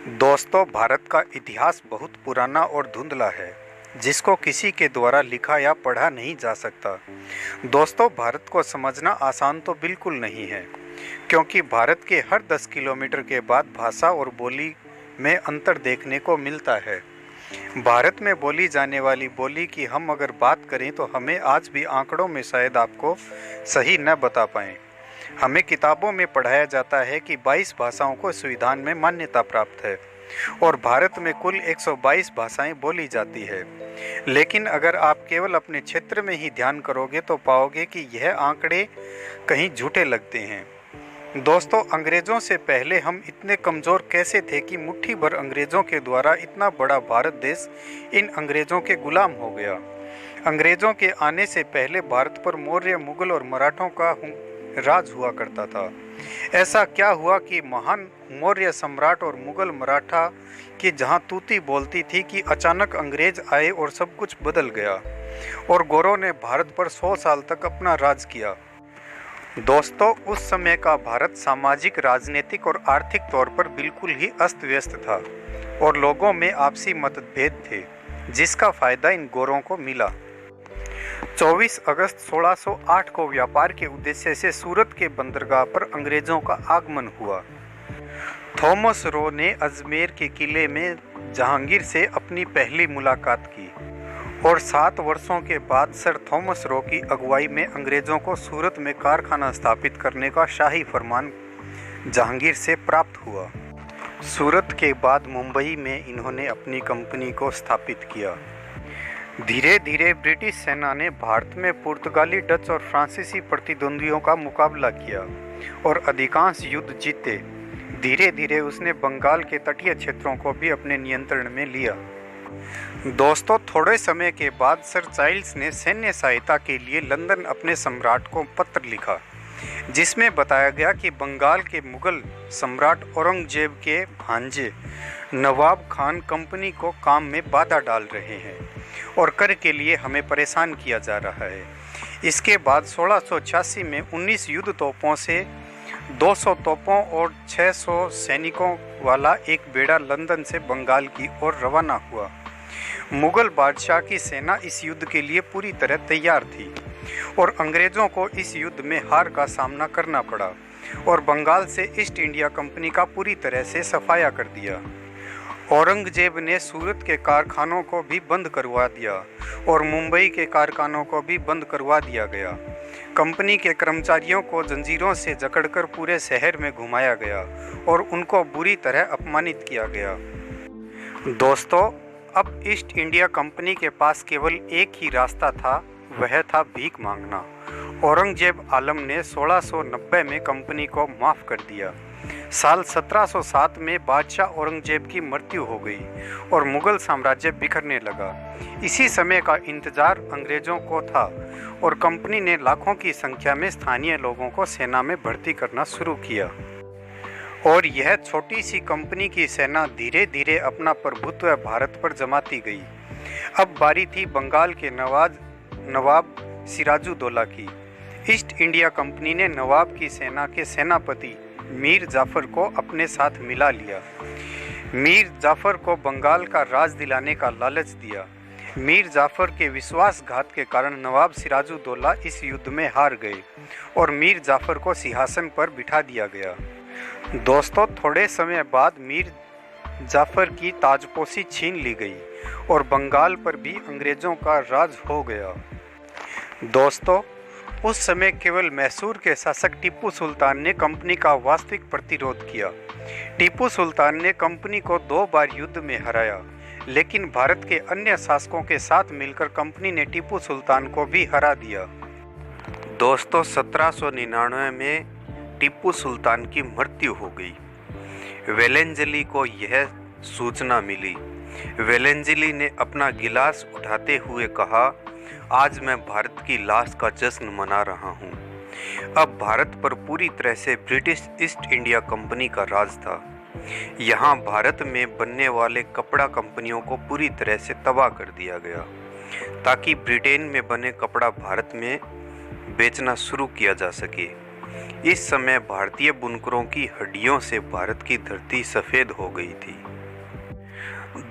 दोस्तों, भारत का इतिहास बहुत पुराना और धुंधला है, जिसको किसी के द्वारा लिखा या पढ़ा नहीं जा सकता। दोस्तों, भारत को समझना आसान तो बिल्कुल नहीं है, क्योंकि भारत के हर 10 किलोमीटर के बाद भाषा और बोली में अंतर देखने को मिलता है। भारत में बोली जाने वाली बोली की हम अगर बात करें तो हमें आज भी आंकड़ों में शायद आपको सही न बता पाएं। हमें किताबों में पढ़ाया जाता है कि 22 भाषाओं को संविधान में मान्यता प्राप्त है और भारत में कुल 122 भाषाएं बोली जाती है। लेकिन अगर आप केवल अपने क्षेत्र में ही ध्यान करोगे तो पाओगे कि यह आंकड़े कहीं झूठे लगते हैं। दोस्तों, अंग्रेज़ों से पहले हम इतने कमज़ोर कैसे थे कि मुट्ठी भर अंग्रेज़ों के द्वारा इतना बड़ा भारत देश इन अंग्रेज़ों के गुलाम हो गया। अंग्रेज़ों के आने से पहले भारत पर मौर्य, मुगल और मराठों का राज हुआ करता था। ऐसा क्या हुआ कि महान मौर्य सम्राट और मुगल मराठा की जहां तूती बोलती थी कि अचानक अंग्रेज आए और सब कुछ बदल गया और गोरों ने भारत पर 100 साल तक अपना राज किया। दोस्तों, उस समय का भारत सामाजिक, राजनीतिक और आर्थिक तौर पर बिल्कुल ही अस्त व्यस्त था और लोगों में आपसी मतभेद थे, जिसका फायदा इन गोरों को मिला। 24 अगस्त 1608 को व्यापार के उद्देश्य से सूरत के बंदरगाह पर अंग्रेजों का आगमन हुआ। थॉमस रो ने अजमेर के किले में जहांगीर से अपनी पहली मुलाकात की और 7 वर्षों के बाद सर थॉमस रो की अगुवाई में अंग्रेजों को सूरत में कारखाना स्थापित करने का शाही फरमान जहांगीर से प्राप्त हुआ। सूरत के बाद मुंबई में इन्होंने अपनी कंपनी को स्थापित किया। धीरे धीरे ब्रिटिश सेना ने भारत में पुर्तगाली, डच और फ्रांसीसी प्रतिद्वंद्वियों का मुकाबला किया और अधिकांश युद्ध जीते। धीरे धीरे उसने बंगाल के तटीय क्षेत्रों को भी अपने नियंत्रण में लिया। दोस्तों, थोड़े समय के बाद सर चार्ल्स ने सैन्य सहायता के लिए लंदन अपने सम्राट को पत्र लिखा, जिसमें बताया गया कि बंगाल के मुगल सम्राट औरंगजेब के भांजे नवाब खान कंपनी को काम में बाधा डाल रहे हैं और कर के लिए हमें परेशान किया जा रहा है। इसके बाद 1686 में 19 युद्ध तोपों से 200 तोपों और 600 सैनिकों वाला एक बेड़ा लंदन से बंगाल की ओर रवाना हुआ। मुगल बादशाह की सेना इस युद्ध के लिए पूरी तरह तैयार थी और अंग्रेजों को इस युद्ध में हार का सामना करना पड़ा और बंगाल से ईस्ट इंडिया कंपनी का पूरी तरह से सफाया कर दिया। औरंगजेब ने सूरत के कारखानों को भी बंद करवा दिया और मुंबई के कारखानों को भी बंद करवा दिया गया। कंपनी के कर्मचारियों को जंजीरों से जकड़कर पूरे शहर में घुमाया गया और उनको बुरी तरह अपमानित किया गया। दोस्तों, अब ईस्ट इंडिया कंपनी के पास केवल एक ही रास्ता था, वह था भीख मांगना। औरंगजेब आलम ने 1690 में कंपनी को माफ़ कर दिया। साल 1707 में बादशाह औरंगजेब की मृत्यु हो गई और मुगल साम्राज्य बिखरने लगा। इसी समय का इंतजार अंग्रेजों को था और कंपनी ने लाखों की संख्या में स्थानीय लोगों को सेना में भर्ती करना शुरू किया और यह छोटी सी कंपनी की सेना धीरे धीरे अपना प्रभुत्व भारत पर जमाती गई। अब बारी थी बंगाल के नवाब सिराजुद्दौला की। ईस्ट इंडिया कंपनी ने नवाब की सेना के सेनापति मीर जाफर को अपने साथ मिला लिया। मीर जाफर को बंगाल का राज दिलाने का लालच दिया। मीर जाफर के विश्वासघात के कारण नवाब सिराजुद्दौला इस युद्ध में हार गए और मीर जाफर को सिंहासन पर बिठा दिया गया। दोस्तों, थोड़े समय बाद मीर जाफर की ताजपोशी छीन ली गई और बंगाल पर भी अंग्रेजों का राज हो गया। दोस्तों, उस समय केवल मैसूर के शासक टीपू सुल्तान ने कंपनी का वास्तविक प्रतिरोध किया। टीपू सुल्तान ने कंपनी को 2 बार युद्ध में हराया, लेकिन भारत के अन्य शासकों के साथ मिलकर कंपनी ने टीपू सुल्तान को भी हरा दिया। दोस्तों, 1799 में टीपू सुल्तान की मृत्यु हो गई। वेलेंजली को यह सूचना मिली। वेलेंजली ने अपना गिलास उठाते हुए कहा, आज मैं भारत की लाश का जश्न मना रहा हूँ। अब भारत पर पूरी तरह से ब्रिटिश ईस्ट इंडिया कंपनी का राज था। यहाँ भारत में बनने वाले कपड़ा कंपनियों को पूरी तरह से तबाह कर दिया गया ताकि ब्रिटेन में बने कपड़ा भारत में बेचना शुरू किया जा सके। इस समय भारतीय बुनकरों की हड्डियों से भारत की धरती सफ़ेद हो गई थी।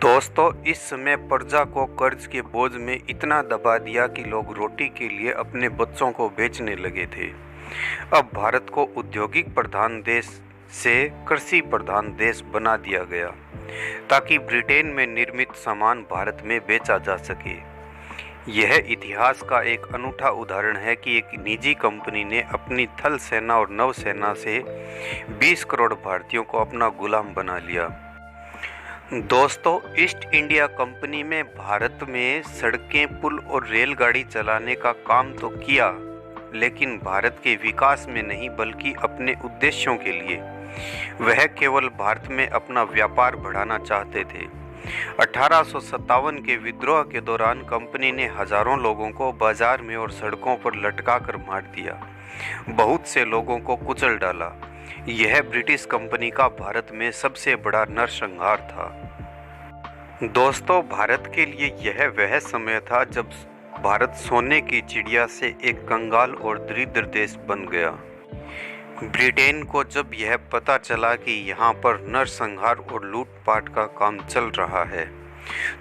दोस्तों, इस समय प्रजा को कर्ज के बोझ में इतना दबा दिया कि लोग रोटी के लिए अपने बच्चों को बेचने लगे थे। अब भारत को औद्योगिक प्रधान देश से कृषि प्रधान देश बना दिया गया ताकि ब्रिटेन में निर्मित सामान भारत में बेचा जा सके। यह इतिहास का एक अनूठा उदाहरण है कि एक निजी कंपनी ने अपनी थल सेना और नौसेना से 20 करोड़ भारतीयों को अपना गुलाम बना लिया। दोस्तों, ईस्ट इंडिया कंपनी में भारत में सड़कें, पुल और रेलगाड़ी चलाने का काम तो किया, लेकिन भारत के विकास में नहीं बल्कि अपने उद्देश्यों के लिए। वह केवल भारत में अपना व्यापार बढ़ाना चाहते थे। 1857 के विद्रोह के दौरान कंपनी ने हजारों लोगों को बाजार में और सड़कों पर लटका कर मार दिया, बहुत से लोगों को कुचल डाला। यह ब्रिटिश कंपनी का भारत में सबसे बड़ा नरसंहार था। दोस्तों, भारत के लिए यह वह समय था जब भारत सोने की चिड़िया से एक कंगाल और दरिद्र देश बन गया। ब्रिटेन को जब यह पता चला कि यहाँ पर नरसंहार और लूटपाट का काम चल रहा है,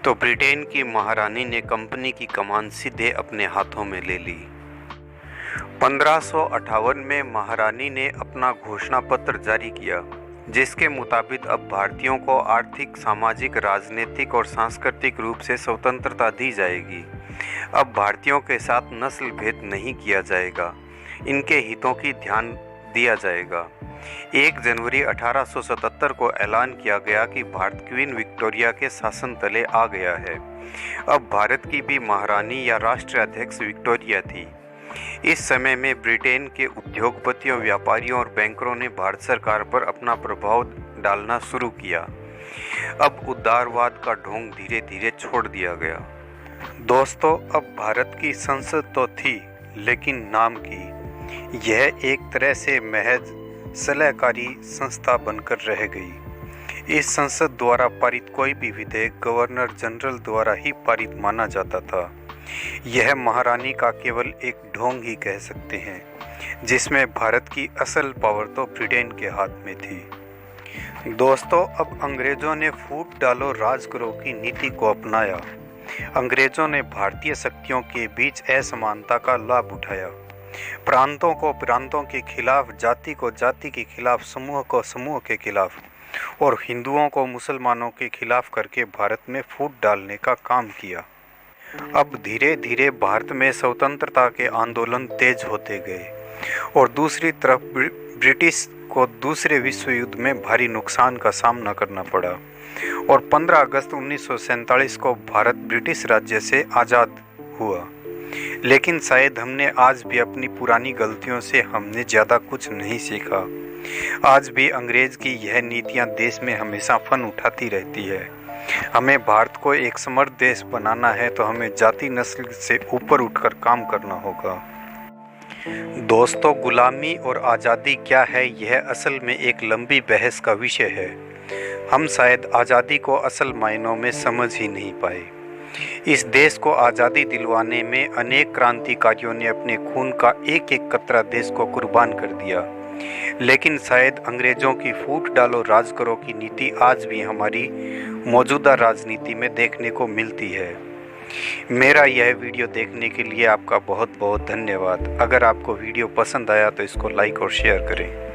तो ब्रिटेन की महारानी ने कंपनी की कमान सीधे अपने हाथों में ले ली। 1558 में महारानी ने अपना घोषणा पत्र जारी किया, जिसके मुताबिक अब भारतीयों को आर्थिक, सामाजिक, राजनीतिक और सांस्कृतिक रूप से स्वतंत्रता दी जाएगी। अब भारतीयों के साथ नस्ल भेद नहीं किया जाएगा, इनके हितों की ध्यान दिया जाएगा। 1 जनवरी 1877 को ऐलान किया गया कि भारत क्वीन विक्टोरिया के शासन तले आ गया है। अब भारत की भी महारानी या राष्ट्राध्यक्ष विक्टोरिया थी। इस समय में ब्रिटेन के उद्योगपतियों, व्यापारियों और बैंकरों ने भारत सरकार पर अपना प्रभाव डालना शुरू किया। अब उदारवाद का ढोंग धीरे धीरे छोड़ दिया गया। दोस्तों, अब भारत की संसद तो थी, लेकिन नाम की। यह एक तरह से महज सलाहकारी संस्था बनकर रह गई। इस संसद द्वारा पारित कोई भी विधेयक गवर्नर जनरल द्वारा ही पारित माना जाता था। यह महारानी का केवल एक ढोंग ही कह सकते हैं, जिसमें भारत की असल पावर तो ब्रिटेन के हाथ में थी। दोस्तों, अब अंग्रेजों ने फूट डालो राज करो की नीति को अपनाया। अंग्रेजों ने भारतीय शक्तियों के बीच असमानता का लाभ उठाया। प्रांतों को प्रांतों के खिलाफ, जाति को जाति के खिलाफ, समूह को समूह के खिलाफ और हिंदुओं को मुसलमानों के खिलाफ करके भारत में फूट डालने का काम किया। अब धीरे धीरे भारत में स्वतंत्रता के आंदोलन तेज होते गए और दूसरी तरफ ब्रिटिश को दूसरे विश्व युद्ध में भारी नुकसान का सामना करना पड़ा और 15 अगस्त 1947 को भारत ब्रिटिश राज्य से आज़ाद हुआ। लेकिन शायद हमने आज भी अपनी पुरानी गलतियों से हमने ज़्यादा कुछ नहीं सीखा। आज भी अंग्रेज की यह नीतियां देश में हमेशा फन उठाती रहती है। हमें भारत को एक समृद्ध देश बनाना है तो हमें जाति नस्ल से ऊपर उठकर काम करना होगा। दोस्तों, गुलामी और आज़ादी क्या है, यह असल में एक लंबी बहस का विषय है। हम शायद आज़ादी को असल मायनों में समझ ही नहीं पाए। इस देश को आज़ादी दिलवाने में अनेक क्रांतिकारियों ने अपने खून का एक एक कतरा देश को कुर्बान कर दिया, लेकिन शायद अंग्रेजों की फूट डालो राज करो की नीति आज भी हमारी मौजूदा राजनीति में देखने को मिलती है। मेरा यह वीडियो देखने के लिए आपका बहुत बहुत धन्यवाद। अगर आपको वीडियो पसंद आया तो इसको लाइक और शेयर करें।